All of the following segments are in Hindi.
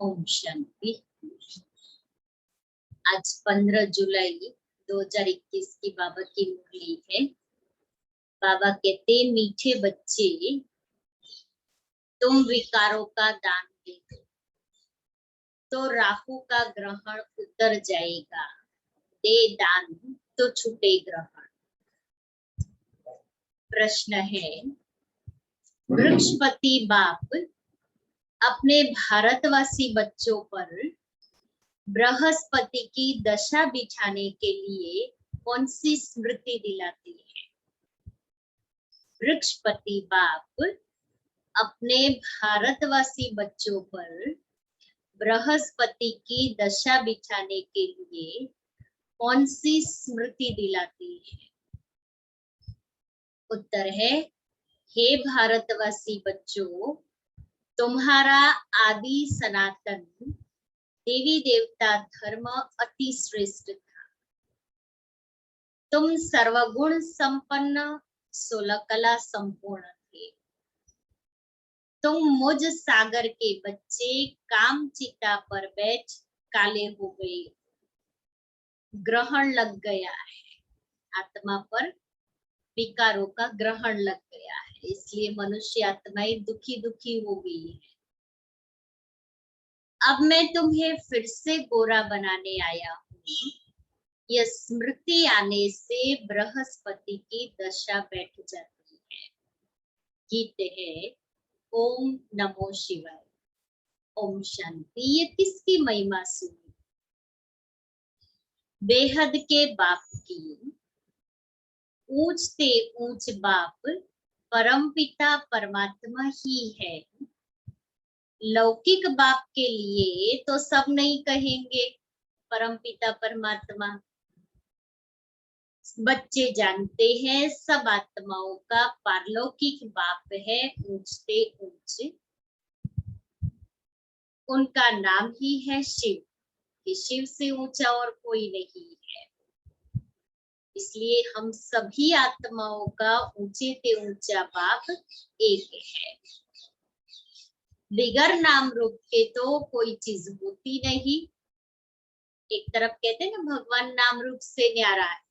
ओम शांति। आज 15 जुलाई 2021 की बाबा की मुरली है। बाबा कहते, मीठे बच्चे, तुम विकारों का दान दे दो तो राहु का ग्रहण उतर जाएगा, दे दान तो छूटे ग्रहण। प्रश्न है, वृक्षपति बाप अपने भारतवासी बच्चों पर बृहस्पति की दशा बिछाने के लिए कौन सी स्मृति दिलाती है? वृक्षपति बाप अपने भारतवासी बच्चों पर बृहस्पति की दशा बिछाने के लिए कौन सी स्मृति दिलाती है? उत्तर है, हे भारतवासी बच्चों, तुम्हारा आदि सनातन देवी देवता धर्म अति श्रेष्ठ था। तुम सर्वगुण संपन्न, 16 कला संपूर्ण थे। तुम मुझ सागर के बच्चे काम चिता पर बैठ काले हो गए, ग्रहण लग गया है, आत्मा पर विकारों का ग्रहण लग गया है, इसलिए मनुष्य आत्माएं दुखी दुखी हो गई है। अब मैं तुम्हें फिर से गोरा बनाने आया हूँ। यह स्मृति आने से बृहस्पति की दशा बैठ जाती है। गीत है, ओम नमो शिवाय, ओम शांति। ये किसकी महिमा सुनी? बेहद के बाप की। ऊंचते ऊंच बाप परमपिता परमात्मा ही है। लौकिक बाप के लिए तो सब नहीं कहेंगे परमपिता परमात्मा। बच्चे जानते हैं सब आत्माओं का पारलौकिक बाप है ऊंचते ऊंच। उनका नाम ही है शिव, कि शिव से ऊंचा और कोई नहीं है। इसलिए हम सभी आत्माओं का ऊंचे से ऊंचा बाप एक है। बिगर नाम रूप के तो कोई चीज होती नहीं। एक तरफ कहते हैं ना, भगवान नाम रूप से न्यारा है।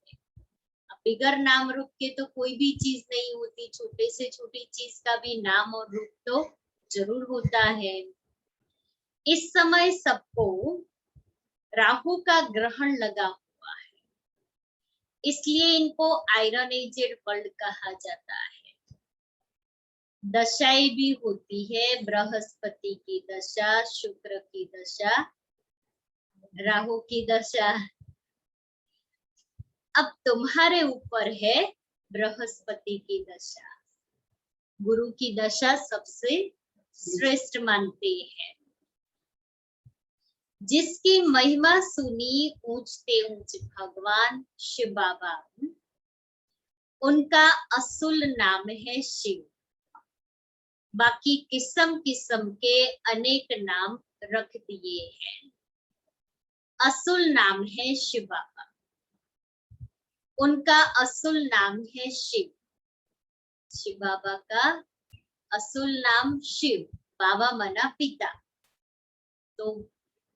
बिगर नाम रूप के तो कोई भी चीज नहीं होती। छोटे से छोटी चीज का भी नाम और रूप तो जरूर होता है। इस समय सबको राहु का ग्रहण लगा हुआ है, इसलिए इनको आयरन एजेड वर्ल्ड कहा जाता है। दशाएं भी होती है, बृहस्पति की दशा, शुक्र की दशा, राहु की दशा। अब तुम्हारे ऊपर है बृहस्पति की दशा। गुरु की दशा सबसे श्रेष्ठ मानते हैं। जिसकी महिमा सुनी ऊंचते ऊंच भगवान शिव बाबा, उनका असुल नाम है शिव। बाकी किस्म किस्म के अनेक नाम रख दिए हैं। असुल नाम है शिव बाबा, उनका असुल नाम है शिव। शिव बाबा का असुल नाम शिव, बाबा मना पिता। तो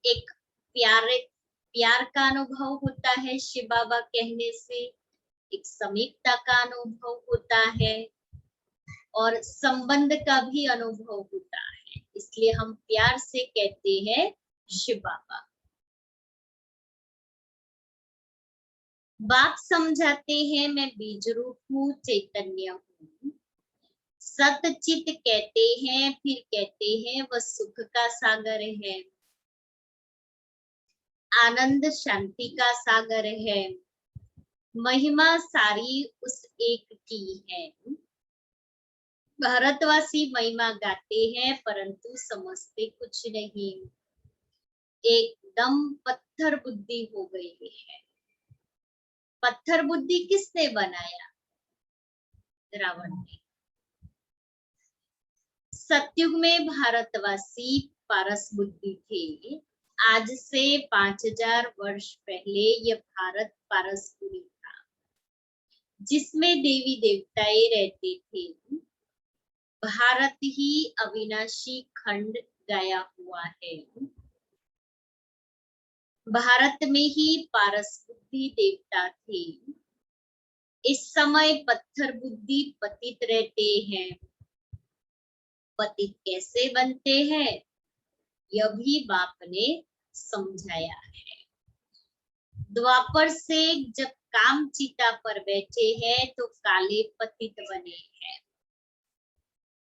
एक प्यार का अनुभव होता है शिव बाबा कहने से, एक समीपता का अनुभव होता है और संबंध का भी अनुभव होता है। इसलिए हम प्यार से कहते हैं शिव बाबा। बात समझाते हैं, मैं बीज रूप हूँ, चैतन्य हूँ। सतचित कहते हैं, फिर कहते हैं वह सुख का सागर है, आनंद शांति का सागर है। महिमा सारी उस एक की है। भारतवासी महिमा गाते हैं परंतु समझते कुछ नहीं। एकदम पत्थर बुद्धि हो गई है। पत्थर बुद्धि किसने बनाया? रावण ने। सतयुग में भारतवासी पारस बुद्धि थे। आज से 5000 वर्ष पहले यह भारत पारसपुरी था, जिसमें देवी देवताएं रहते थे। भारत ही अविनाशी खंड गाया हुआ है। भारत में ही पारस बुद्धि देवता थे। इस समय पत्थर बुद्धि पतित रहते हैं। पतित कैसे बनते हैं यह भी बाप ने समझाया है। द्वापर से जब काम चिता पर बैठे हैं तो काले पतित बने हैं।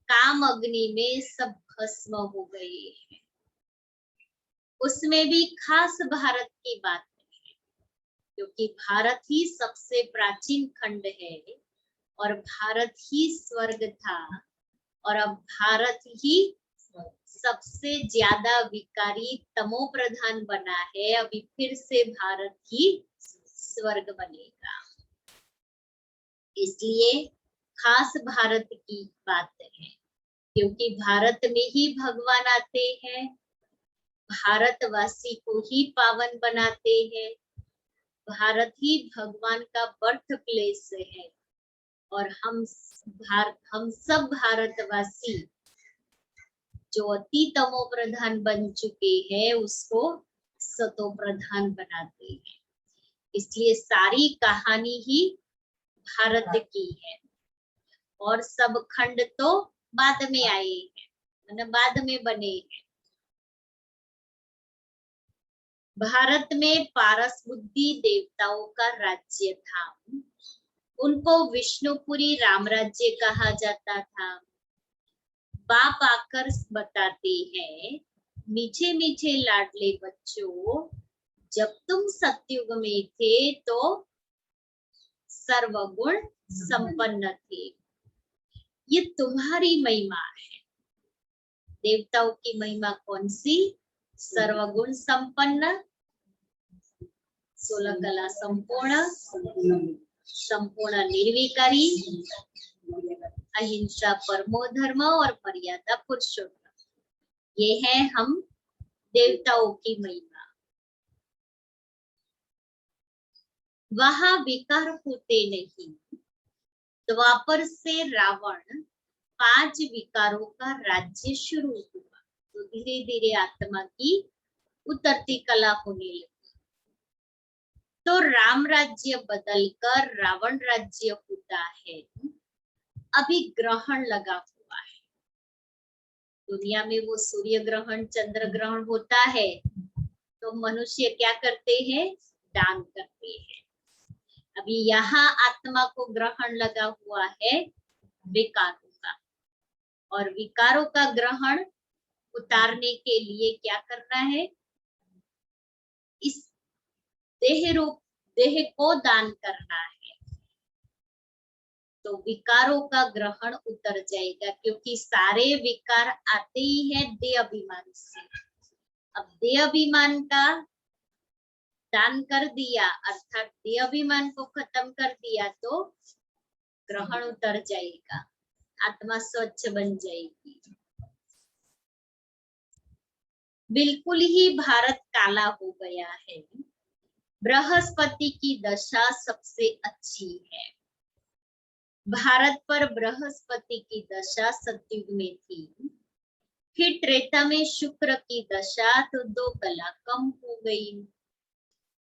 काम अग्नि में सब भस्म हो गए हैं। उसमें भी खास भारत की बात है, क्योंकि भारत ही सबसे प्राचीन खंड है और भारत ही स्वर्ग था और अब भारत ही सबसे ज्यादा विकारी तमो प्रधान बना है। अभी फिर से भारत ही स्वर्ग बनेगा, इसलिए खास भारत की बात है, क्योंकि भारत में ही भगवान आते हैं, भारतवासी को ही पावन बनाते हैं। भारत ही भगवान का बर्थ प्लेस है और हम सब भारतवासी जो अति तमो प्रधान बन चुके हैं उसको सतो प्रधान बनाते हैं। इसलिए सारी कहानी ही भारत की है और सब खंड तो बाद में आए हैं, मतलब बाद में बने हैं। भारत में पारस बुद्धि देवताओं का राज्य था। उनको विष्णुपुरी राम राज्य कहा जाता था। बाप आकर बताते हैं, मीठे मीठे लाडले बच्चों, जब तुम सतयुग में थे तो सर्वगुण संपन्न थे। ये तुम्हारी महिमा है। देवताओं की महिमा कौन सी? सर्वगुण संपन्न, 16 कला संपूर्ण, संपूर्ण निर्विकारी, अहिंसा परमो धर्म और मर्यादा पुरुषोत्तम। ये है हम देवताओं की महिमा। वहां विकार होते नहीं। द्वापर से रावण 5 विकारों का राज्य शुरू हुआ, तो धीरे धीरे आत्मा की उतरती कला होने लगी। तो राम राज्य बदलकर रावण राज्य होता है। अभी ग्रहण लगा हुआ है दुनिया में, वो सूर्य ग्रहण चंद्र ग्रहण होता है तो मनुष्य क्या करते हैं? दान करते हैं। अभी यहाँ आत्मा को ग्रहण लगा हुआ है विकारों का, और विकारों का ग्रहण उतारने के लिए क्या करना है? इस देह को दान करना है, तो विकारों का ग्रहण उतर जाएगा, क्योंकि सारे विकार आते ही है देह अभिमान से। अब देह अभिमान का दान कर दिया, अर्थात देह अभिमान को खत्म कर दिया, तो ग्रहण उतर जाएगा, आत्मा स्वच्छ बन जाएगी। बिल्कुल ही भारत काला हो गया है। बृहस्पति की दशा सबसे अच्छी है। भारत पर बृहस्पति की दशा सतयुग में थी। फिर त्रेता में शुक्र की दशा, तो 2 कला कम हो गई।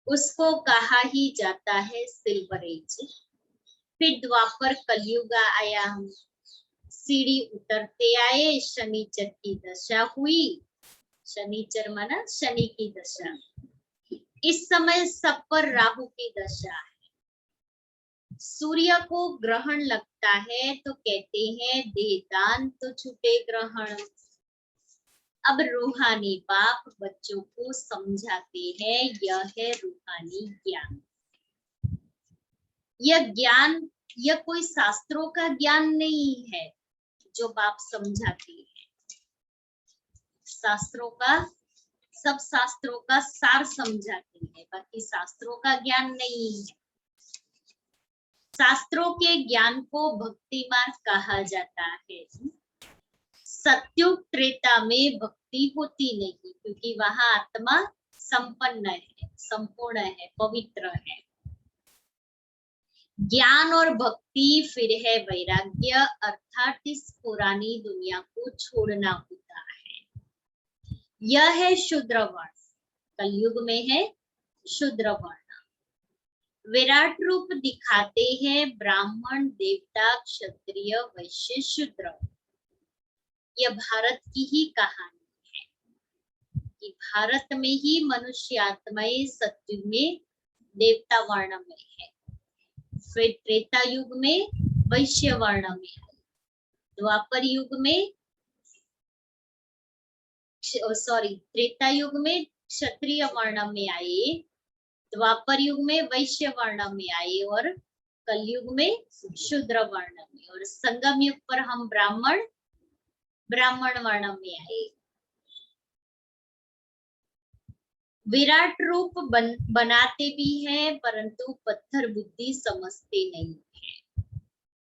उसको कहा ही जाता है सिल्वर एज। फिर द्वापर कलयुग आया, सीढ़ी उतरते आए, शनिचर की दशा हुई। शनिचर माना शनि की दशा। इस समय सब पर राहु की दशा है। सूर्य को ग्रहण लगता है तो कहते हैं देहदान तो छूटे ग्रहण। अब रूहानी बाप बच्चों को समझाते हैं, यह है रूहानी ज्ञान। यह ज्ञान, यह कोई शास्त्रों का ज्ञान नहीं है जो बाप समझाते हैं। शास्त्रों का, सब शास्त्रों का सार समझाते हैं, बाकी शास्त्रों का ज्ञान नहीं है। शास्त्रों के ज्ञान को भक्ति मार्ग कहा जाता है। सत्युग त्रेता में भक्ति होती नहीं, क्योंकि वहां आत्मा संपन्न है, संपूर्ण है, पवित्र है। ज्ञान और भक्ति फिर है वैराग्य, अर्थात इस पुरानी दुनिया को छोड़ना होता है। यह है शूद्र वर्ण, कलयुग में है शूद्र वर्ण। विराट रूप दिखाते हैं ब्राह्मण, देवता, क्षत्रिय, वैश्य, शूद्र। यह भारत की ही कहानी है कि भारत में ही मनुष्य आत्माएं सतयुग में देवता वर्ण में है, फिर त्रेता युग में वैश्य वर्ण में है, द्वापर युग में त्रेता युग में क्षत्रिय वर्ण में आए, द्वापर युग में वैश्य वर्ण में आए और कलयुग में शूद्र वर्ण में, और संगम युग पर हम ब्राह्मण वर्ण में आए। विराट रूप बनाते भी हैं, परंतु पत्थर बुद्धि समझते नहीं है।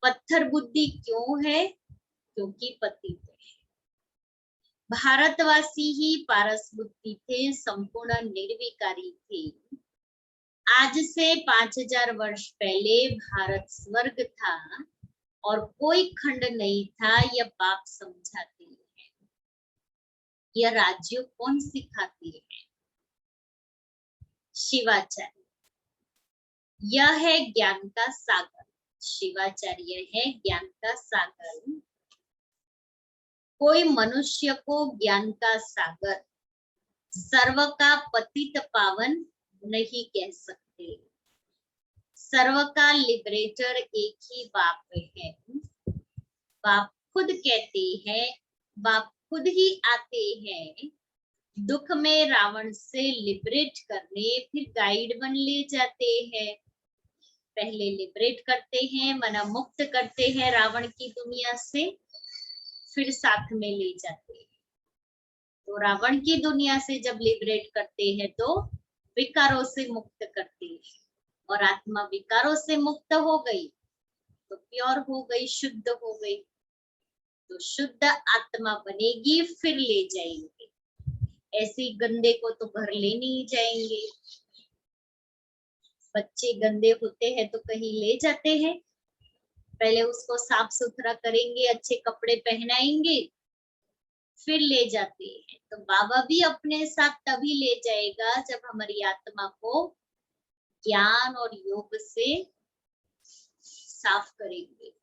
पत्थर बुद्धि क्यों है? क्योंकि पतित है। भारतवासी ही पारस बुद्धि थे, संपूर्ण निर्विकारी थे। आज से 5000 वर्ष पहले भारत स्वर्ग था और कोई खंड नहीं था, यह बाप समझाते हैं। यह राज्य कौन सिखाती है? शिवाचार्य। यह है ज्ञान का सागर। शिवाचार्य है ज्ञान का सागर। कोई मनुष्य को ज्ञान का सागर, सर्व का पतित पावन नहीं कह सकते। सर्व का लिबरेटर एक ही बाप है। बाप खुद कहते हैं, बाप खुद ही आते हैं दुख में रावण से लिबरेट करने, फिर गाइड बन ले जाते हैं। पहले लिबरेट करते हैं, मना मुक्त करते हैं रावण की दुनिया से, फिर साथ में ले जाते हैं। तो रावण की दुनिया से जब लिबरेट करते हैं तो विकारों से मुक्त करते हैं, और आत्मा विकारों से मुक्त हो गई तो प्योर हो गई, शुद्ध हो गई, तो शुद्ध आत्मा बनेगी, फिर ले जाएंगे। ऐसे गंदे को तो घर ले नहीं जाएंगे। बच्चे गंदे होते हैं तो कहीं ले जाते हैं, पहले उसको साफ सुथरा करेंगे, अच्छे कपड़े पहनाएंगे, फिर ले जाते हैं। तो बाबा भी अपने साथ तभी ले जाएगा जब हमारी आत्मा को ज्ञान और योग से साफ करेंगे।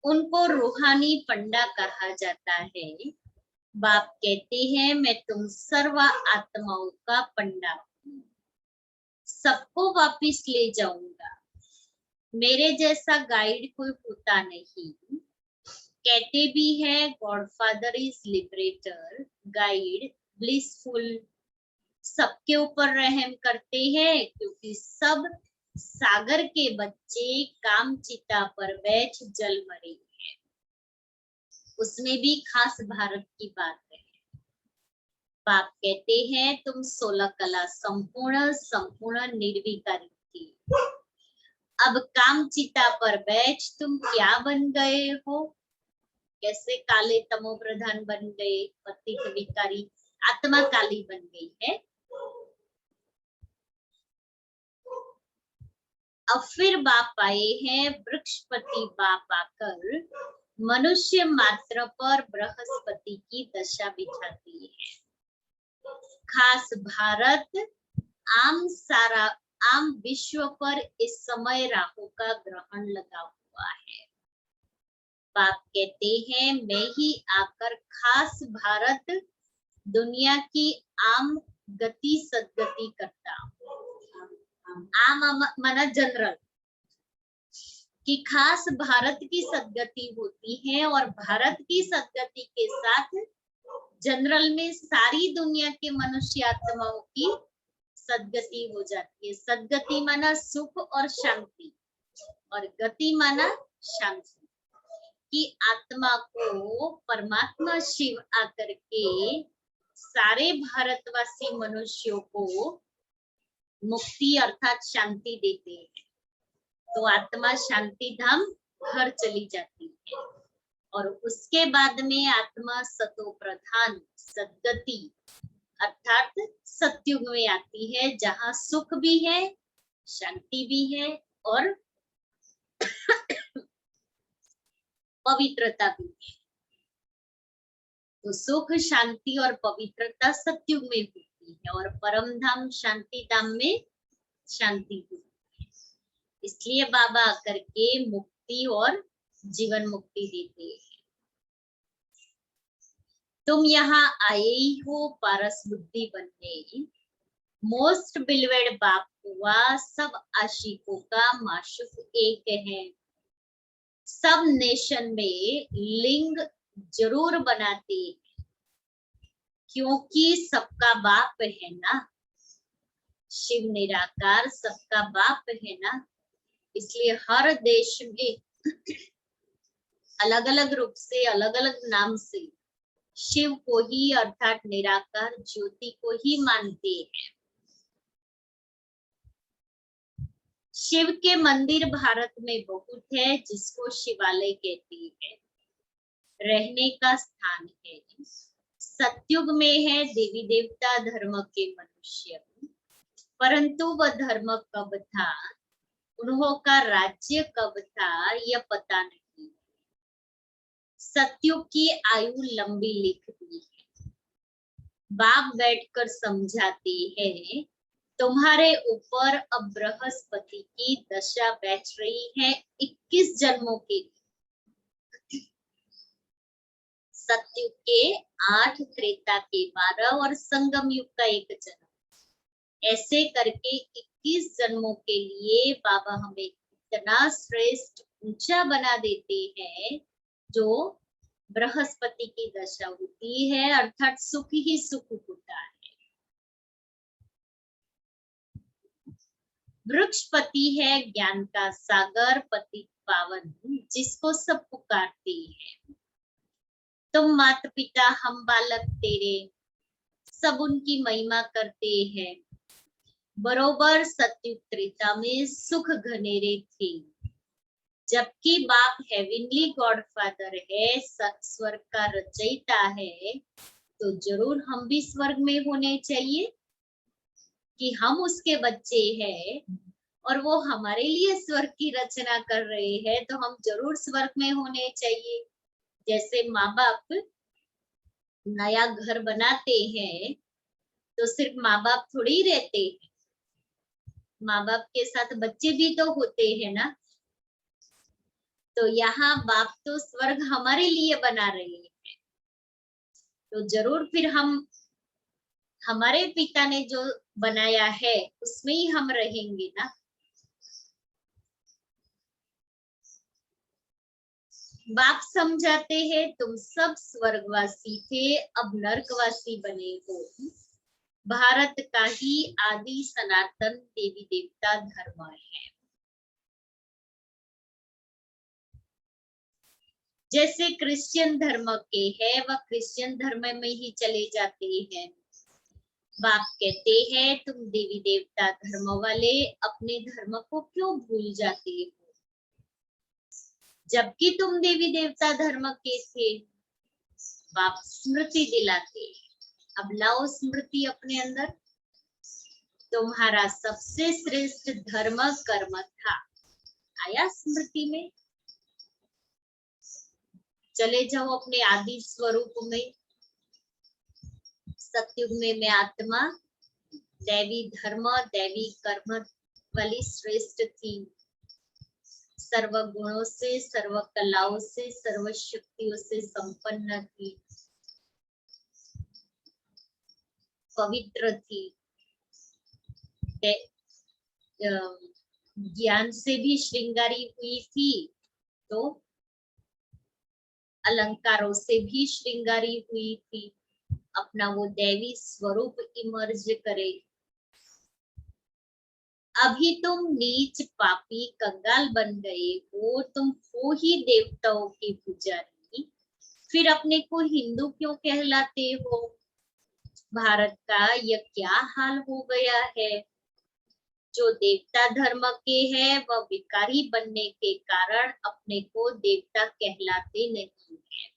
उनको रूहानी पंडा कहा जाता है। बाप कहते हैं, मैं तुम सर्व आत्माओं का पंडा हूं, सबको वापिस ले जाऊंगा। मेरे जैसा गाइड कोई होता नहीं। कहते भी है godfather is liberator, guide blissful. सबके ऊपर रहम करते हैं क्योंकि सब सागर के बच्चे कामचिता पर बैठ जल मरे हैं। उसमें भी खास भारत की बात है। बाप कहते हैं, तुम 16 कला संपूर्ण निर्विकारी थी, अब कामचिता पर बैठ तुम क्या बन गए हो? कैसे काले तमो प्रधान बन गए, पतित विकारी, आत्मा काली बन गई है। अब फिर बाप आए हैं, वृक्षपति बाप आकर मनुष्य मात्र पर बृहस्पति की दशा बिठाती है। खास भारत आम विश्व पर इस समय राहु का ग्रहण लगा हुआ है। बाप कहते हैं, मैं ही आकर खास भारत दुनिया की आम गति सदगति करता हूँ। आम माना जनरल, कि खास भारत की सदगति होती है, और भारत की सदगति के साथ जनरल में सारी दुनिया के मनुष्य आत्माओं की सदगति हो जाती है। सदगति माना सुख और शांति, और गति माना शांति, कि आत्मा को परमात्मा शिव आकर के सारे भारतवासी मनुष्यों को मुक्ति अर्थात शांति देते हैं। तो आत्मा शांति धाम घर चली जाती है, और उसके बाद में आत्मा सतो प्रधान सद्गति अर्थात सत्युग में आती है, जहाँ सुख भी है, शांति भी है और पवित्रता भी है। तो सुख, शांति और पवित्रता सतयुग में होती है और परम धाम शांति धाम में शांति होती है। इसलिए बाबा आकर के मुक्ति और जीवन मुक्ति देते हैं। तुम यहाँ आए ही हो पारस बुद्धि बनने, मोस्ट बिलवेड बाप हुआ सब आशिकों का माशूक एक है। सब नेशन में लिंग जरूर बनाते हैं, क्योंकि सबका बाप है ना, शिव निराकार सबका बाप है ना। इसलिए हर देश में अलग अलग रूप से, अलग अलग नाम से शिव को ही अर्थात निराकार ज्योति को ही मानते हैं। शिव के मंदिर भारत में बहुत है, जिसको शिवालय कहते हैं। रहने का स्थान है। सतयुग में है देवी देवता धर्म के मनुष्य, परंतु वह धर्म कब था, उन्हों का राज्य कब था, यह पता नहीं। सतयुग की आयु लंबी लिख दी है। बाप बैठकर समझाते हैं, तुम्हारे ऊपर अब बृहस्पति की दशा बैठ रही है 21 जन्मों के लिए। सतयुग के 8, त्रेता के 12 और संगम युग का 1 जन्म, ऐसे करके 21 जन्मों के लिए बाबा हमें इतना श्रेष्ठ ऊंचा बना देते हैं। जो बृहस्पति की दशा होती है अर्थात सुख ही सुख होता है। वृक्षपति है ज्ञान का सागर, पतित पावन जिसको सब पुकारते हैं। तुम माता पिता हम बालक तेरे, सब उनकी महिमा करते हैं। बरोबर सतयुग त्रेता में सुख घनेरे थे, जबकि बाप हेवनली गॉडफादर है, स्वर्ग का रचयिता है, तो जरूर हम भी स्वर्ग में होने चाहिए कि हम उसके बच्चे हैं और वो हमारे लिए स्वर्ग की रचना कर रहे हैं, तो हम जरूर स्वर्ग में होने चाहिए। जैसे माँ बाप नया घर बनाते हैं तो सिर्फ माँ बाप थोड़ी ही रहते हैं, माँ बाप के साथ बच्चे भी तो होते हैं ना। तो यहाँ बाप तो स्वर्ग हमारे लिए बना रहे हैं, तो जरूर फिर हम हमारे पिता ने जो बनाया है उसमें ही हम रहेंगे ना। बाप समझाते हैं, तुम सब स्वर्गवासी थे, अब नरकवासी बने हो। भारत का ही आदि सनातन देवी देवता धर्म है। जैसे क्रिश्चियन धर्म के है, वह क्रिश्चियन धर्म में ही चले जाते हैं। बाप कहते हैं, तुम देवी देवता धर्म वाले अपने धर्म को क्यों भूल जाते हो, जबकि तुम देवी देवता धर्म के थे। बाप स्मृति दिलाते, अब लाओ स्मृति अपने अंदर। तुम्हारा सबसे श्रेष्ठ धर्म कर्म था, आया स्मृति में। चले जाओ अपने आदि स्वरूप में। सतयुग में मैं आत्मा दैवी धर्म दैवी कर्म वाली श्रेष्ठ थी, सर्व गुणों से, सर्व कलाओं से, सर्व शक्तियों से संपन्न थी, पवित्र थी, ज्ञान से भी श्रृंगारी हुई थी, तो अलंकारों से भी श्रृंगारी हुई थी। अपना वो दैवी स्वरूप इमर्ज करे। अभी तुम नीच पापी कंगाल बन गए हो, तुम हो ही देवताओं की पुजारी, फिर अपने को हिंदू क्यों कहलाते हो। भारत का यह क्या हाल हो गया है। जो देवता धर्म के हैं वह विकारी बनने के कारण अपने को देवता कहलाते नहीं है।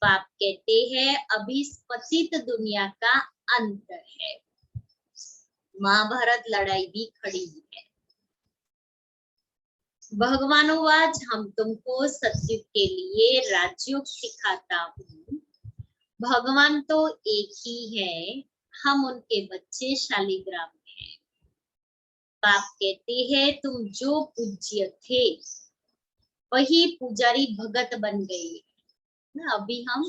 बाप कहते हैं, अभी पतित दुनिया का अंत है। महाभारत लड़ाई भी खड़ी है। भगवानुवाच हम तुमको सत्युग के लिए राजयोग सिखाता हूँ। भगवान तो एक ही है, हम उनके बच्चे शालिग्राम में हैं। बाप कहते हैं तुम जो पूज्य थे वही पुजारी भगत बन गए ना। अभी हम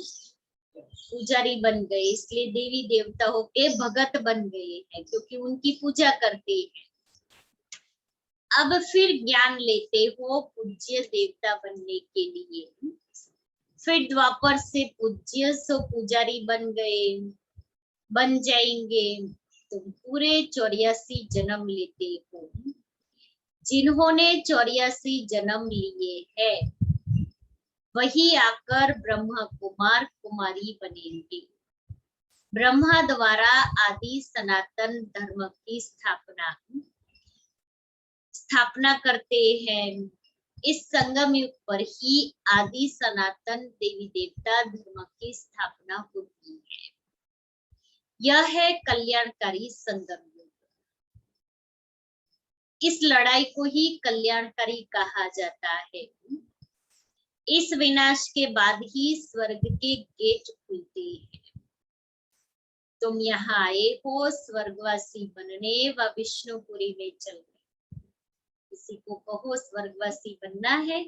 पुजारी बन गए, इसलिए देवी देवता होके भगत बन गए हैं, क्योंकि उनकी पूजा करते हैं। अब फिर ज्ञान लेते हो पूज्य देवता बनने के लिए। फिर द्वापर से पूज्य सो पुजारी बन जाएंगे। तुम पूरे 84 जन्म लेते हो। जिन्होंने 84 जन्म लिए हैं वही आकर ब्रह्मा कुमार कुमारी बनेंगे। ब्रह्मा द्वारा आदि सनातन धर्म की स्थापना करते हैं। इस संगम युग पर ही आदि सनातन देवी देवता धर्म की स्थापना होती है। यह है कल्याणकारी संगम युग। इस लड़ाई को ही कल्याणकारी कहा जाता है। इस विनाश के बाद ही स्वर्ग के गेट खुलते हैं। तुम यहाँ आए हो स्वर्गवासी बनने व विष्णुपुरी में चलने। किसी को कहो स्वर्गवासी बनना है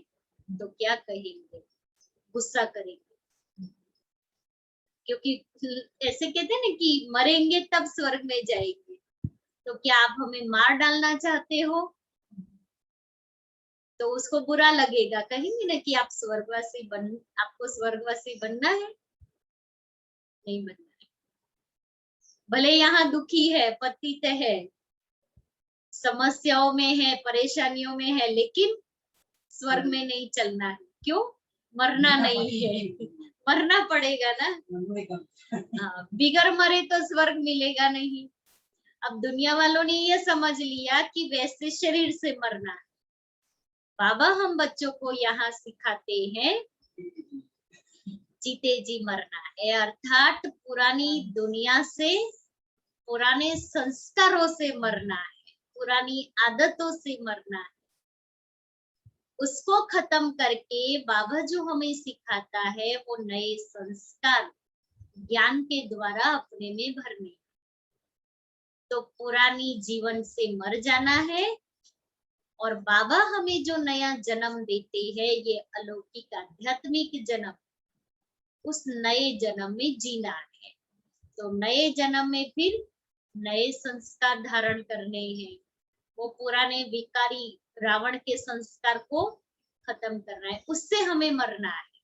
तो क्या कहेंगे? गुस्सा करेंगे, क्योंकि ऐसे कहते हैं ना कि मरेंगे तब स्वर्ग में जाएंगे। तो क्या आप हमें मार डालना चाहते हो? तो उसको बुरा लगेगा, कहेंगे ना कि आपको स्वर्गवासी बनना है, नहीं बनना है। भले यहाँ दुखी है, पतित है, समस्याओं में है, परेशानियों में है, लेकिन स्वर्ग में नहीं चलना है। क्यों? मरना नहीं है। मरना पड़ेगा ना। हाँ, बिगर मरे तो स्वर्ग मिलेगा नहीं। अब दुनिया वालों ने ये समझ लिया कि वैसे शरीर से मरना है। बाबा हम बच्चों को यहाँ सिखाते हैं जीते जी मरना है, अर्थात पुरानी दुनिया से, पुराने संस्कारों से मरना है, पुरानी आदतों से मरना है। उसको खत्म करके बाबा जो हमें सिखाता है वो नए संस्कार ज्ञान के द्वारा अपने में भरने। तो पुरानी जीवन से मर जाना है और बाबा हमें जो नया जन्म देते हैं ये अलौकिक आध्यात्मिक जन्म, उस नए जन्म में जीना है। तो नए जन्म में फिर नए संस्कार धारण करने हैं। वो पुराने विकारी रावण के संस्कार को खत्म करना है, उससे हमें मरना है।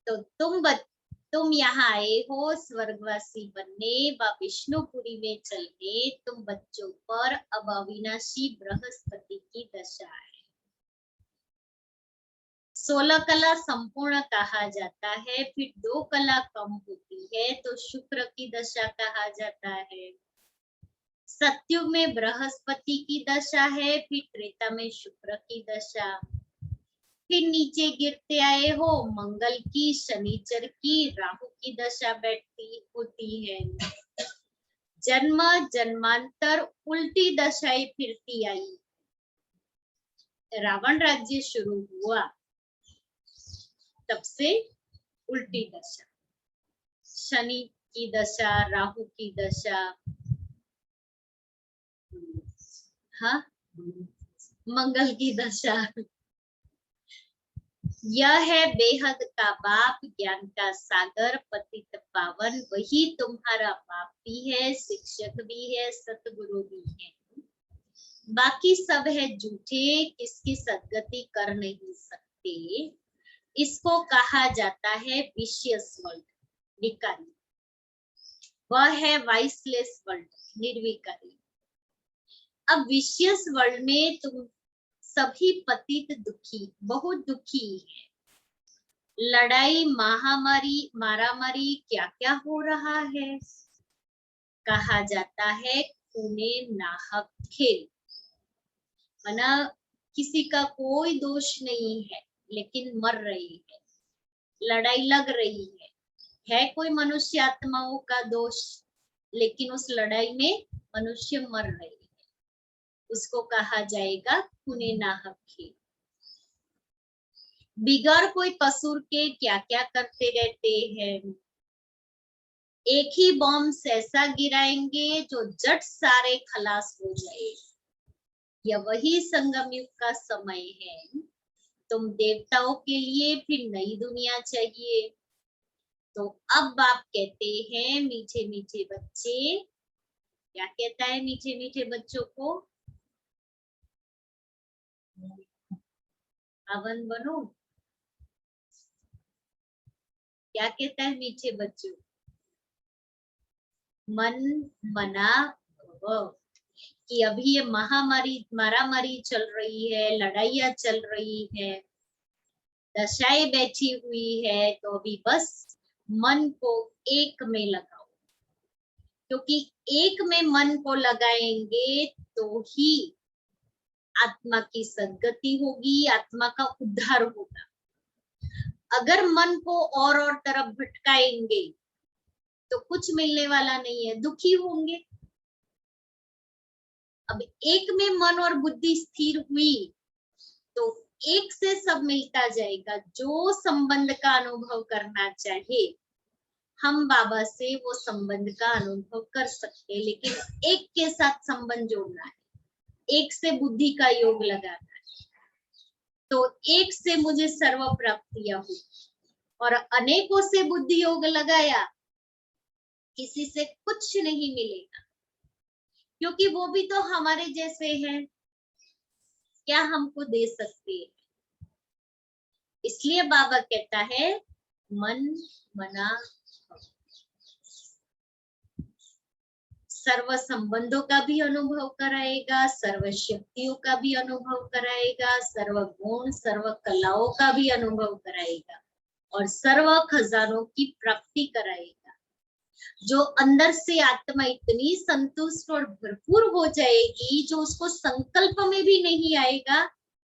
तो तुम यहाँ आए हो स्वर्गवासी बनने व विष्णुपुरी में चलने। तुम बच्चों पर अब अविनाशी बृहस्पति की दशा है। 16 कला संपूर्ण कहा जाता है, फिर 2 कला कम होती है तो शुक्र की दशा कहा जाता है। सतयुग में बृहस्पति की दशा है, फिर त्रेता में शुक्र की दशा। फिर नीचे गिरते आए हो मंगल की, शनिचर की, राहु की दशा बैठती होती है। जन्म जन्मांतर उल्टी दशाएं फिरती आई। रावण राज्य शुरू हुआ तब से उल्टी दशा, शनि की दशा, राहु की दशा, हाँ, मंगल की दशा। यह है बेहद का बाप, ज्ञान का सागर, पतित पावन, वही तुम्हारा बाप भी है, शिक्षक भी है, सतगुरु भी है। बाकी सब है झूठे, किसकी सदगति कर नहीं सकते। इसको कहा जाता है विशियस वर्ल्ड, विकारी। वह है वाइसलेस वर्ल्ड, निर्विकारी। अब विशियस वर्ल्ड में तुम सभी पतित दुखी, बहुत दुखी है। लड़ाई, महामारी, मारामारी, क्या क्या हो रहा है। कहा जाता है खूने नाहक खेल, माना किसी का कोई दोष नहीं है लेकिन मर रही है, लड़ाई लग रही है कोई मनुष्य आत्माओं का दोष, लेकिन उस लड़ाई में मनुष्य मर रही है। उसको कहा जाएगा खूने नाहक खेल। बिगर कोई कसूर के क्या क्या करते रहते हैं। एक ही बॉम्ब ऐसा गिराएंगे जो जट सारे खलास हो जाए। यह वही संगम युग का समय है। तुम देवताओं के लिए फिर नई दुनिया चाहिए। तो अब बाप कहते हैं मीठे मीठे बच्चे, क्या कहता है मीठे मीठे बच्चों को? पावन बनो। क्या कहता है मीठे बच्चों? मन मना भव। कि अभी ये महामारी मारामारी चल रही है, लड़ाइयाँ चल रही है, दशाएं बैठी हुई है, तो अभी बस मन को एक में लगाओ, क्योंकि एक में मन को लगाएंगे तो ही आत्मा की सद्गति होगी, आत्मा का उद्धार होगा। अगर मन को और तरफ भटकाएंगे तो कुछ मिलने वाला नहीं है, दुखी होंगे। अब एक में मन और बुद्धि स्थिर हुई तो एक से सब मिलता जाएगा। जो संबंध का अनुभव करना चाहे, हम बाबा से वो संबंध का अनुभव कर सकते हैं, लेकिन एक के साथ संबंध जोड़ना है, एक से बुद्धि का योग लगाना है। तो एक से मुझे सर्व प्राप्तियां हुई और अनेकों से बुद्धि योग लगाया, किसी से कुछ नहीं मिलेगा, क्योंकि वो भी तो हमारे जैसे हैं। क्या हमको दे सकते हैं? इसलिए बाबा कहता है मन मना सर्व संबंधों का भी अनुभव कराएगा, सर्व शक्तियों का भी अनुभव कराएगा, सर्व गुण सर्व कलाओं का भी अनुभव कराएगा और सर्व खजानों की प्राप्ति कराएगा। जो अंदर से आत्मा इतनी संतुष्ट और भरपूर हो जाएगी, जो उसको संकल्प में भी नहीं आएगा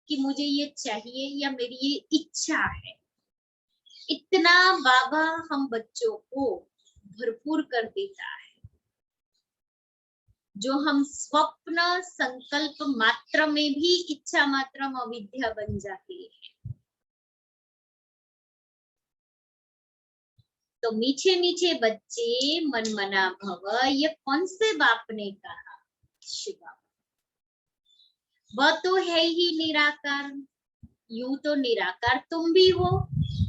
कि मुझे ये चाहिए या मेरी ये इच्छा है। इतना बाबा हम बच्चों को भरपूर कर देता है। जो हम स्वप्न संकल्प मात्र में भी इच्छा मात्र अविद्या बन जाते हैं। तो मीठे मीठे बच्चे मन मना भव, ये कौन से बाप ने कहा? शिवा। वह तो है ही निराकार। यूं तो निराकार तुम भी हो,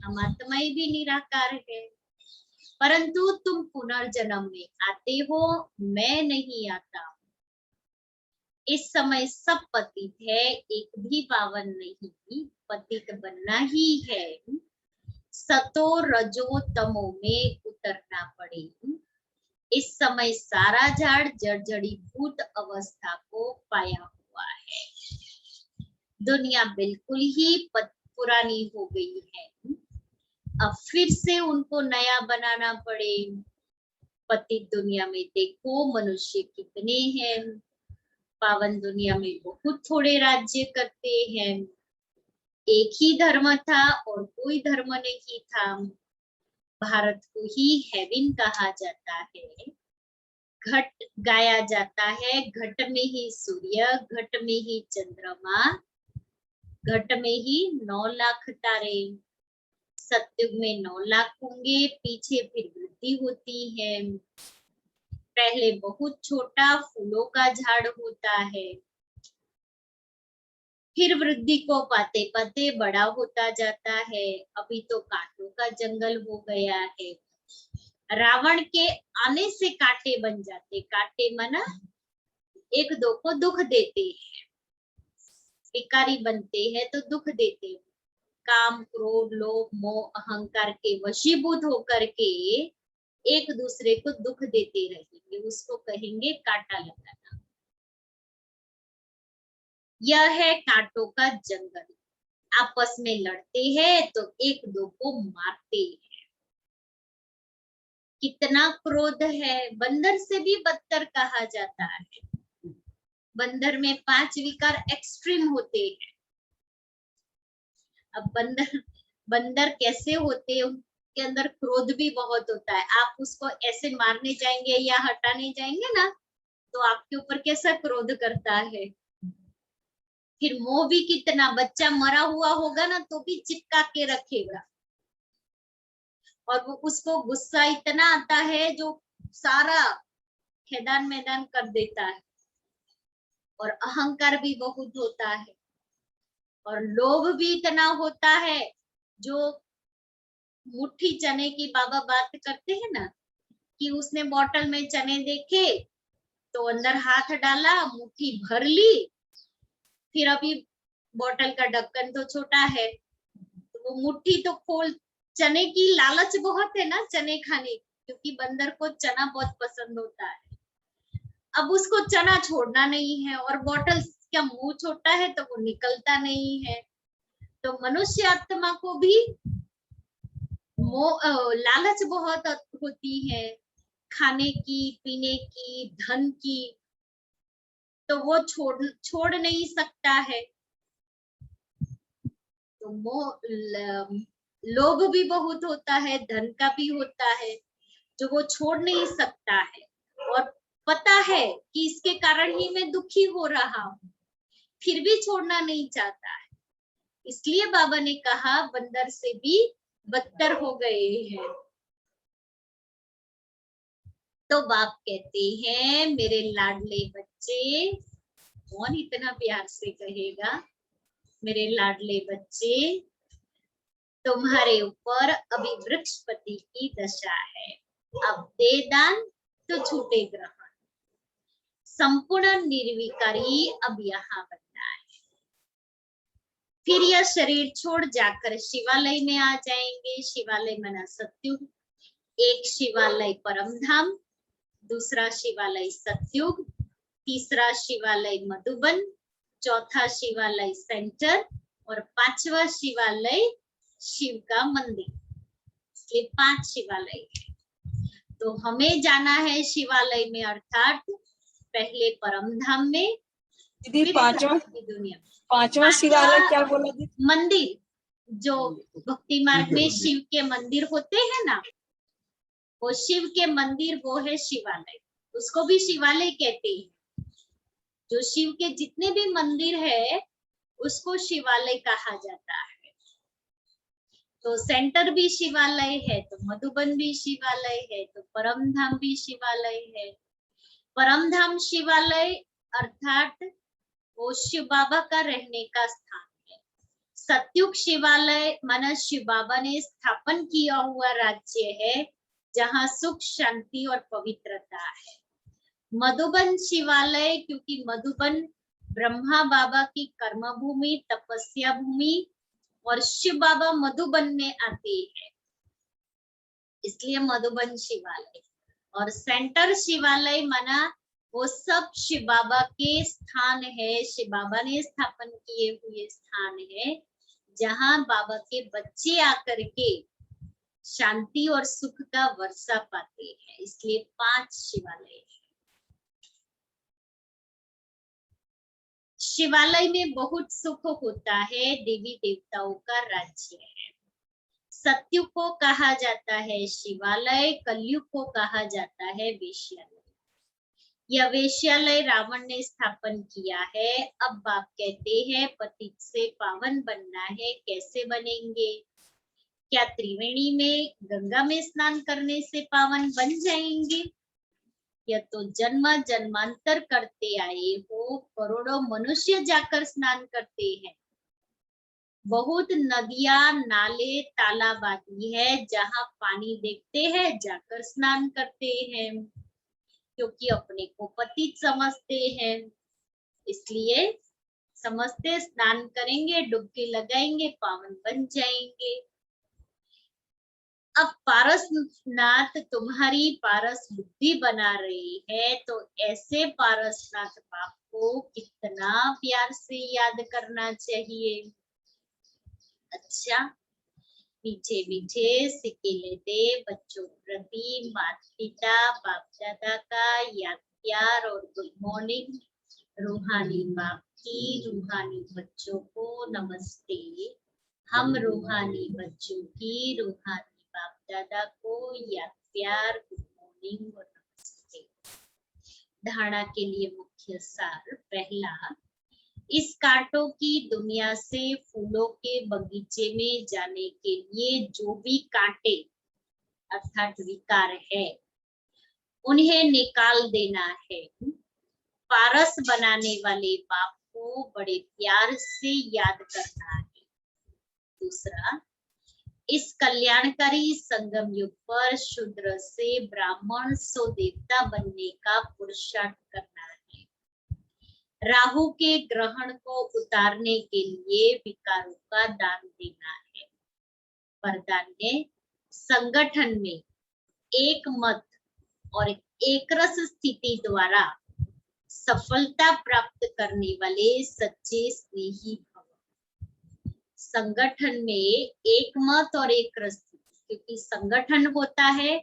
हम आत्माएं भी निराकार है, परंतु तुम पुनर्जन्म में आते हो, मैं नहीं आता। इस समय सब पतित है, एक भी पावन नहीं, पतित बनना ही है। सतो रजो तमो में उतरना पड़े। इस समय सारा झाड़ जर्जरीभूत अवस्था को पाया हुआ है। दुनिया बिल्कुल ही पुरानी हो गई है, अब फिर से उनको नया बनाना पड़े। पतित दुनिया में देखो मनुष्य कितने हैं, पावन दुनिया में बहुत थोड़े राज्य करते हैं। एक ही धर्म था और कोई धर्म नहीं था। भारत को ही हेवन कहा जाता है। घट गाया जाता है, घट में ही सूर्य, घट में ही चंद्रमा, घट में ही 9 लाख तारे। सतयुग में 9 लाख होंगे, पीछे फिर वृद्धि होती है। पहले बहुत छोटा फूलों का झाड़ होता है, फिर वृद्धि को पाते पाते बड़ा होता जाता है। अभी तो कांटों का जंगल हो गया है। रावण के आने से कांटे बन जाते, कांटे माना एक दो को दुख देते हैं, विकारी बनते हैं तो दुख देते हैं। काम क्रोध लोभ मोह अहंकार के वशीभूत होकर के एक दूसरे को दुख देते रहेंगे, उसको कहेंगे कांटा लगाना। यह है कांटों का जंगल। आपस में लड़ते हैं तो एक दो को मारते हैं। कितना क्रोध है, बंदर से भी बदतर कहा जाता है। बंदर में 5 विकार एक्सट्रीम होते हैं। अब बंदर कैसे होते हैं? उनके अंदर क्रोध भी बहुत होता है। आप उसको ऐसे मारने जाएंगे या हटाने जाएंगे ना, तो आपके ऊपर कैसा क्रोध करता है, फिर मोह भी कितना, बच्चा मरा हुआ होगा ना तो भी चिपका के रखेगा, और वो उसको गुस्सा इतना आता है जो सारा खेदान मैदान कर देता है, और अहंकार भी बहुत होता है, और लोभ भी इतना होता है। जो मुट्ठी चने की बाबा बात करते हैं ना, कि उसने बोतल में चने देखे तो अंदर हाथ डाला, मुट्ठी भर ली, फिर अभी बोतल का ढक्कन तो छोटा है, तो वो मुट्ठी तो खोल, चने की लालच बहुत है ना चने खाने की, क्योंकि बंदर को चना बहुत पसंद होता है। अब उसको चना छोड़ना नहीं है, और बोतल का मुंह छोटा है तो वो निकलता नहीं है। तो मनुष्य आत्मा को भी लालच बहुत होती है, खाने की, पीने की, धन की, तो वो छोड़ नहीं सकता है। तो लोभ भी बहुत होता है, धन का भी होता है, जो वो छोड़ नहीं सकता है, और पता है कि इसके कारण ही मैं दुखी हो रहा हूँ, फिर भी छोड़ना नहीं चाहता है। इसलिए बाबा ने कहा बंदर से भी बदतर हो गए हैं। तो बाप कहते हैं मेरे लाडले बच्चे, कौन इतना प्यार से कहेगा, मेरे लाडले बच्चे, तुम्हारे ऊपर अभी वृक्षपति की दशा है, अब दे दान तो छूटे ग्रहण, संपूर्ण निर्विकारी अब यहाँ बनना है। फिर यह शरीर छोड़ जाकर शिवालय में आ जाएंगे। शिवालय मना सत्युग, एक शिवालय परमधाम, दूसरा शिवालय सत्युग, तीसरा शिवालय मधुबन, चौथा शिवालय सेंटर, और पांचवा शिवालय शिव का मंदिर। इसलिए 5 शिवालय है। तो हमें जाना है शिवालय में, अर्थात पहले परमधाम में, दीदी दुनिया में। पांचवा शिवालय क्या बोला दीदी? मंदिर, जो भक्ति मार्ग में शिव के मंदिर होते हैं ना, वो शिव के मंदिर, वो है शिवालय। उसको भी शिवालय कहते हैं। जो शिव के जितने भी मंदिर है उसको शिवालय कहा जाता है। तो सेंटर भी शिवालय है, तो मधुबन भी शिवालय है, तो परमधाम भी शिवालय है। परमधाम शिवालय अर्थात वो शिव बाबा का रहने का स्थान है। सत्युग शिवालय माना शिव बाबा ने स्थापन किया हुआ राज्य है, जहाँ सुख, शांति और पवित्रता है। मधुबन शिवालय, क्योंकि मधुबन ब्रह्मा बाबा की कर्म भूमि, तपस्या भूमि, और शिव बाबा मधुबन में आते हैं, इसलिए मधुबन शिवालय। और सेंटर शिवालय माना वो सब शिव बाबा के स्थान है, शिव बाबा ने स्थापन किए हुए स्थान है, जहां बाबा के बच्चे आकर के शांति और सुख का वर्षा पाते हैं। इसलिए 5 शिवालय है। शिवालय में बहुत सुख होता है, देवी देवताओं का राज्य है। सत्युग को कहा जाता है शिवालय, कलयुग को कहा जाता है वेश्यालय। यह वेश्यालय रावण ने स्थापन किया है। अब बाप कहते हैं पतित से पावन बनना है, कैसे बनेंगे? क्या त्रिवेणी में, गंगा में स्नान करने से पावन बन जाएंगे? यह तो जन्म जन्मांतर करते आए हो, करोड़ों मनुष्य जाकर स्नान करते हैं। बहुत नदियां, नाले, तालाब आदि है, जहां पानी देखते हैं जाकर स्नान करते हैं, क्योंकि अपने को पतित समझते हैं। इसलिए समझते स्नान करेंगे, डुबकी लगाएंगे, पावन बन जाएंगे। अब पारसनाथ तुम्हारी पारस बुद्धि बना रही है, तो ऐसे पारसनाथ बाप को कितना प्यार से याद करना चाहिए। अच्छा, मीठे मीठे सिक्के लेते बच्चों प्रति माता पिता बाप दादा का याद, प्यार और गुड मॉर्निंग। रूहानी बाप की रूहानी बच्चों को नमस्ते। हम रूहानी बच्चों की रूहानी बाप दादा को याद, प्यार, गुड मॉर्निंग और नमस्ते। धारणा के लिए मुख्य सार, पहला, इस कांटों की दुनिया से फूलों के बगीचे में जाने के लिए जो भी कांटे अर्थात विकार है उन्हें निकाल देना है। पारस बनाने वाले बाप को बड़े प्यार से याद करना है। दूसरा, इस कल्याणकारी संगम युग पर शूद्र से ब्राह्मण सो देवता बनने का पुरुषार्थ करना है। राहु के ग्रहण को उतारने के लिए विकारों का दान देना है। वरदान है, संगठन में एक मत और एक रस स्थिति द्वारा सफलता प्राप्त करने वाले सच्चे स्नेही भव। संगठन में एक मत और एक रस, क्योंकि संगठन होता है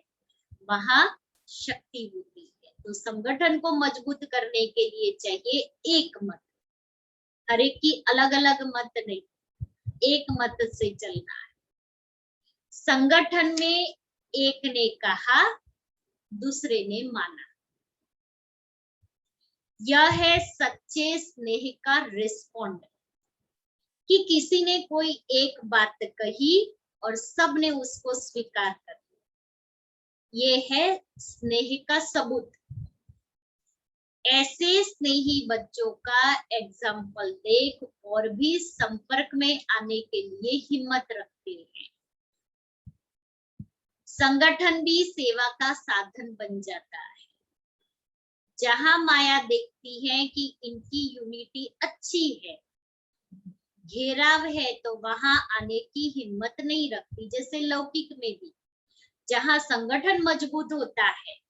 वहां शक्ति होती है, तो संगठन को मजबूत करने के लिए चाहिए एक मत। हर एक की अलग अलग मत नहीं, एक मत से चलना है। संगठन में एक ने कहा, दूसरे ने माना। यह है सच्चे स्नेह का रिस्पॉन्ड, कि किसी ने कोई एक बात कही और सब ने उसको स्वीकार कर लिया। ये है स्नेह का सबूत। ऐसे स्नेही बच्चों का एग्जाम्पल देख और भी संपर्क में आने के लिए हिम्मत रखते हैं। संगठन भी सेवा का साधन बन जाता है। जहां माया देखती है कि इनकी यूनिटी अच्छी है, घेराव है, तो वहां आने की हिम्मत नहीं रखती। जैसे लौकिक में भी जहां संगठन मजबूत होता है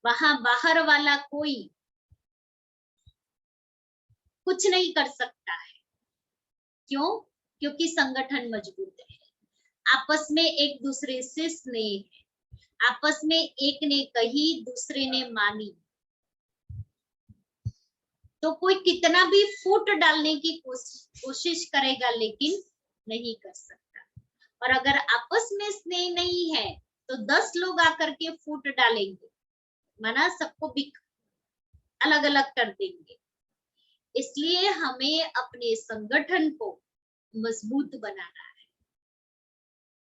वहां बाहर वाला कोई कुछ नहीं कर सकता है। क्यों? क्योंकि संगठन मजबूत है। आपस में एक दूसरे से स्नेह है। आपस में एक ने कही, दूसरे ने मानी, तो कोई कितना भी फूट डालने की कोशिश करेगा लेकिन नहीं कर सकता। और अगर आपस में स्नेह नहीं है तो 10 लोग आकर के फूट डालेंगे, माना सबको अलग अलग कर देंगे। इसलिए हमें अपने संगठन को मजबूत बनाना है,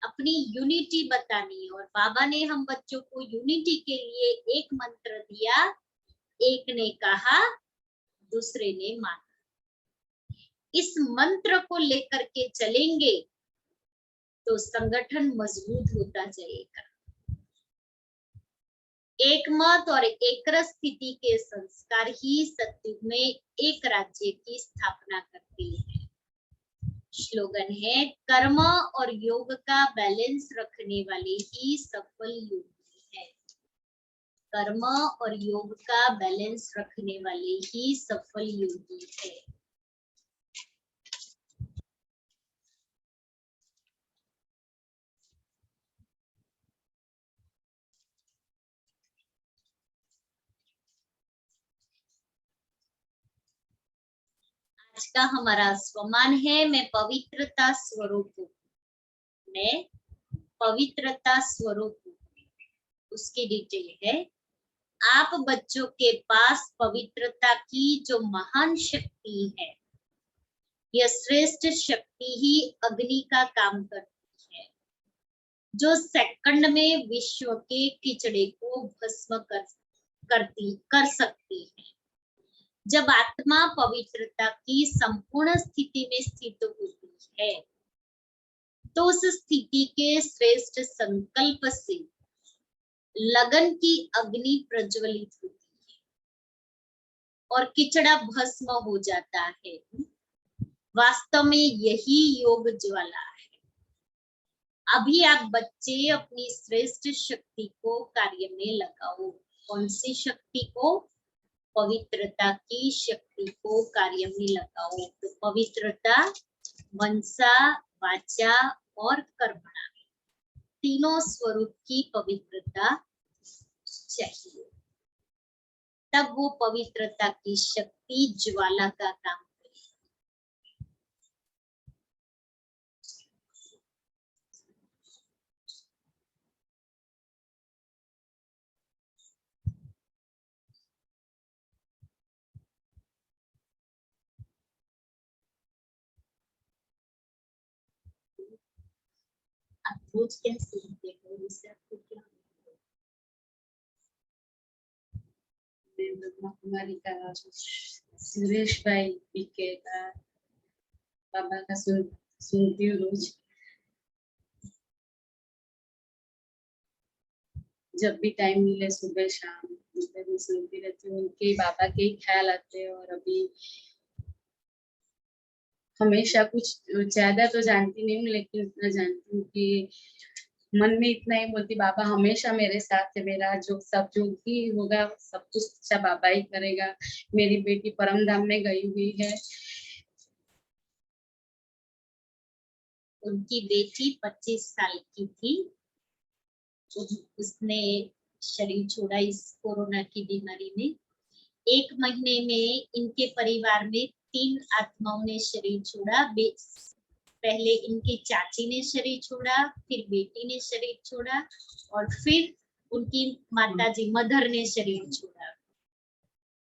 अपनी यूनिटी बतानी है। और बाबा ने हम बच्चों को यूनिटी के लिए एक मंत्र दिया, एक ने कहा, दूसरे ने माना। इस मंत्र को लेकर के चलेंगे तो संगठन मजबूत होता जाएगा। एक मत और एक रस स्थिति के संस्कार ही सत्युग में एक राज्य की स्थापना करते हैं। स्लोगन है, कर्म और योग का बैलेंस रखने वाले ही सफल योगी है। कर्म और योग का बैलेंस रखने वाले ही सफल योगी है। आज का हमारा स्वमान है, मैं पवित्रता स्वरूप हूँ। मैं पवित्रता स्वरूप हूँ। उसकी डिटेल है, आप बच्चों के पास पवित्रता की जो महान शक्ति है, यह श्रेष्ठ शक्ति ही अग्नि का काम करती है, जो सेकंड में विश्व के कीचड़े को भस्म कर सकती है। जब आत्मा पवित्रता की संपूर्ण स्थिति में स्थित होती है तो उस स्थिति के श्रेष्ठ संकल्प से लगन की अग्नि प्रज्वलित होती है और कीचड़ा भस्म हो जाता है। वास्तव में यही योग ज्वाला है। अभी आप बच्चे अपनी श्रेष्ठ शक्ति को कार्य में लगाओ। कौन सी शक्ति को? पवित्रता की शक्ति को कार्य में लगाओ। तो पवित्रता मनसा, वाचा और कर्मणा, तीनों स्वरूप की पवित्रता चाहिए, तब वो पवित्रता की शक्ति ज्वाला का काम करेगी। आप रोज क्या सुनते हो, इससे आपको क्या? ब्रह्मा कुमारी का, सुरेश भाई पीके का, बाबा का सुनती हूँ रोज। जब भी टाइम मिले सुबह शाम मैं सुनती रहती हूँ। उनके बाबा के ही ख्याल आते हैं। और अभी हमेशा कुछ ज्यादा तो जानती नहीं हूँ, लेकिन इतना जानती हूँ कि मन में इतना ही बोलती, बाबा हमेशा मेरे साथ है। मेरा जो भी होगा सब कुछ अच्छा बाबा ही करेगा। मेरी बेटी परम धाम में गई हुई है। उनकी बेटी 25 साल की थी। उसने शरीर छोड़ा इस कोरोना की बीमारी में। 1 महीने में इनके परिवार में 3 आत्माओं ने शरीर छोड़ा। पहले इनकी चाची ने शरीर छोड़ा, फिर बेटी ने शरीर छोड़ा, और फिर उनकी माताजी मदर ने शरीर छोड़ा।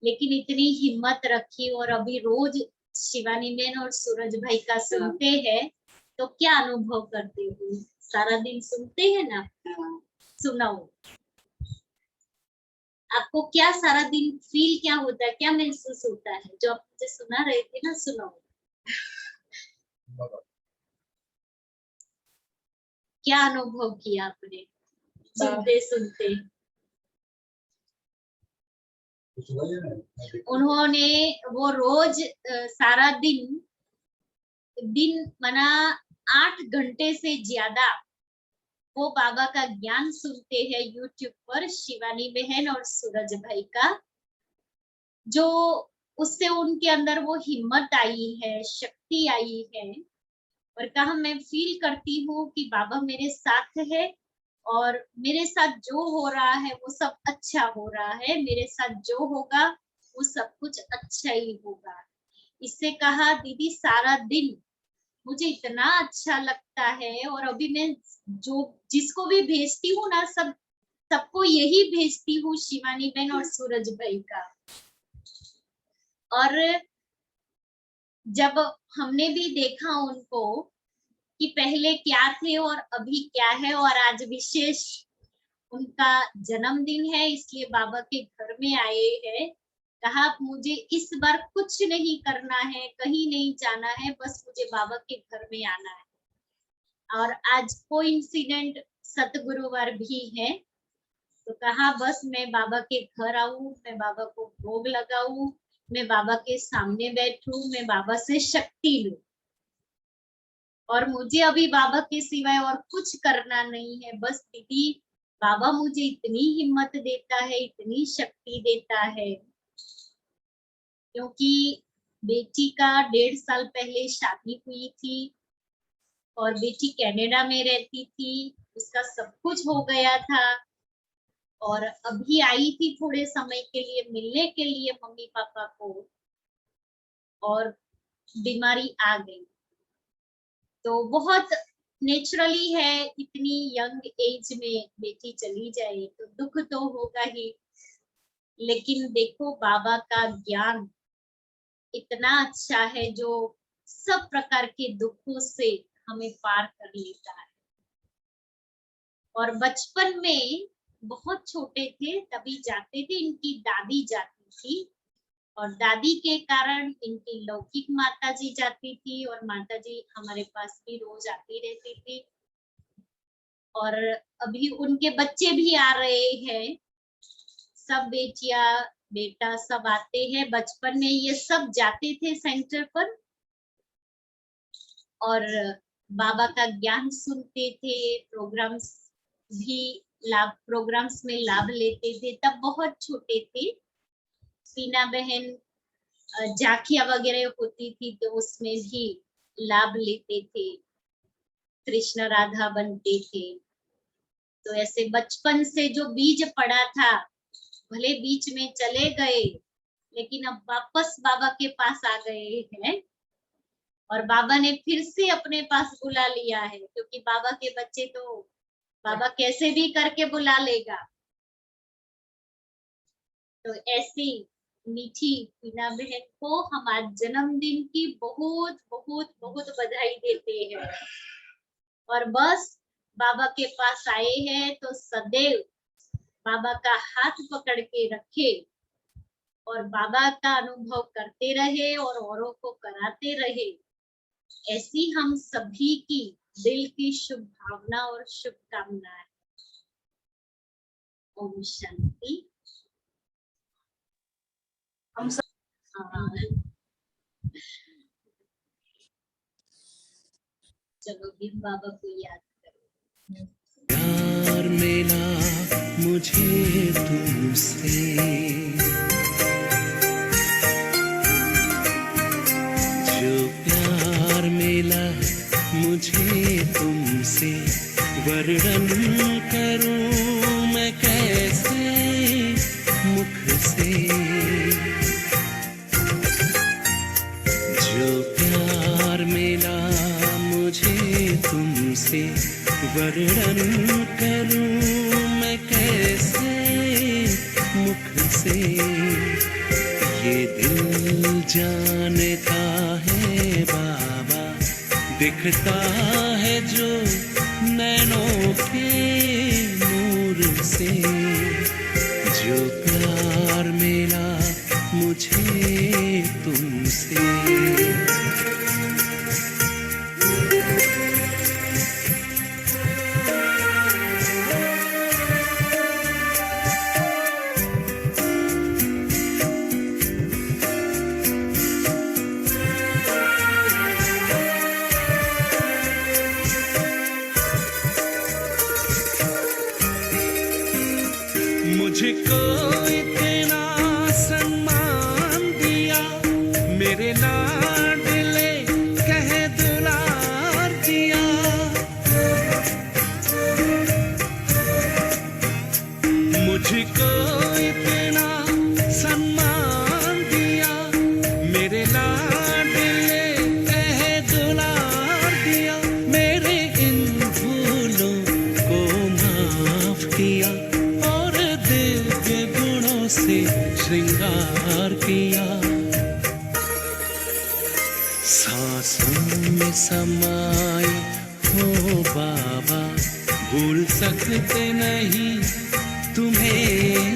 लेकिन इतनी हिम्मत रखी, और अभी रोज शिवानी बहन और सूरज भाई का सुनते हैं तो क्या अनुभव करते हो? सारा दिन सुनते हैं ना? सुनाओ, आपको क्या सारा दिन फील क्या होता है, क्या महसूस होता है जो आप मुझे सुना रहे थे ना? सुनाओ, क्या अनुभव किया आपने सुनते सुनते? उन्होंने वो रोज सारा दिन मना 8 घंटे से ज्यादा वो बाबा का ज्ञान सुनते हैं यूट्यूब पर, शिवानी बहन और सूरज भाई का। जो उससे उनके अंदर वो हिम्मत आई है, शक्ति आई है, और कहा मैं फील करती हूँ कि बाबा मेरे साथ है, और मेरे साथ जो हो रहा है वो सब अच्छा हो रहा है। मेरे साथ जो होगा वो सब कुछ अच्छा ही होगा। इससे कहा दीदी सारा दिन मुझे इतना अच्छा लगता है, और अभी मैं जो जिसको भी भेजती हूँ ना, सबको यही भेजती हूँ, शिवानी बहन और सूरज भाई का। और जब हमने भी देखा उनको कि पहले क्या थे और अभी क्या है, और आज विशेष उनका जन्मदिन है, इसलिए बाबा के घर में आए हैं। कहा मुझे इस बार कुछ नहीं करना है, कहीं नहीं जाना है, बस मुझे बाबा के घर में आना है। और आज कोइंसिडेंट सतगुरुवार भी है, तो कहा बस मैं बाबा के घर आऊं, मैं बाबा को भोग लगाऊं, मैं बाबा के सामने बैठूं, मैं बाबा से शक्ति लूं। और मुझे अभी बाबा के सिवाय और कुछ करना नहीं है। बस दीदी बाबा मुझे इतनी हिम्मत देता है, इतनी शक्ति देता है। क्योंकि बेटी का 1.5 साल पहले शादी हुई थी, और बेटी कनाडा में रहती थी, उसका सब कुछ हो गया था, और अभी आई थी थोड़े समय के लिए मिलने के लिए मम्मी पापा को, और बीमारी आ गई। तो बहुत नेचुरली है, इतनी यंग एज में बेटी चली जाए तो दुख तो होगा ही। लेकिन देखो बाबा का ज्ञान इतना अच्छा है, जो सब प्रकार के दुखों से हमें पार कर लेता है। और बचपन में बहुत छोटे थे तभी जाते थे, इनकी दादी जाती थी, और दादी के कारण इनकी लौकिक माताजी जाती थी, और माताजी हमारे पास भी रोज आती रहती थी। और अभी उनके बच्चे भी आ रहे हैं, सब बेटियां बेटा सब आते हैं। बचपन में ये सब जाते थे सेंटर पर, और बाबा का ज्ञान सुनते थे, प्रोग्राम्स में लाभ लेते थे। तब बहुत छोटे थे। सीना बहन झांकियां वगैरह होती थी तो उसमें भी लाभ लेते थे, कृष्ण राधा बनते थे। तो ऐसे बचपन से जो बीज पड़ा था, भले बीच में चले गए, लेकिन अब वापस बाबा के पास आ गए हैं, और बाबा ने फिर से अपने पास बुला लिया है। क्योंकि बाबा के बच्चे तो बाबा कैसे भी करके बुला लेगा। तो ऐसी मीठी टीना बहन को हम आज जन्मदिन की बहुत बहुत बहुत बधाई देते हैं। और बस बाबा के पास आए हैं तो सदैव बाबा का हाथ पकड़ के रखे और बाबा का अनुभव करते रहे और औरों को कराते रहे। ऐसी हम सभी की दिल की शुभ भावना और शुभकामनाएं। ओम शांति। हम सब हाँ। चलो भी बाबा को याद करो। प्यार मिला मुझे तुमसे, जो प्यार मिला मुझे तुमसे, वर्णन करूं मैं कैसे मुख से। जो प्यार मिला मुझे तुमसे, वर्णन करूं मैं कैसे मुख से। ये दिल जानता है बाबा, दिखता है जो नैनों के नूर से। जो प्यार मिला मुझे तुमसे। मुझको इतना सम्मान दिया, मेरे लाडले कह दुलार दिया। मुझको इतना सम्मान दिया, मेरे लाडले कह दुलार दिया। मेरे इन भूलों को माफ किया और दिव्य गुणों से श्रृंगार किया। सांसों में समाए हो बाबा, भूल सकते नहीं तुम्हें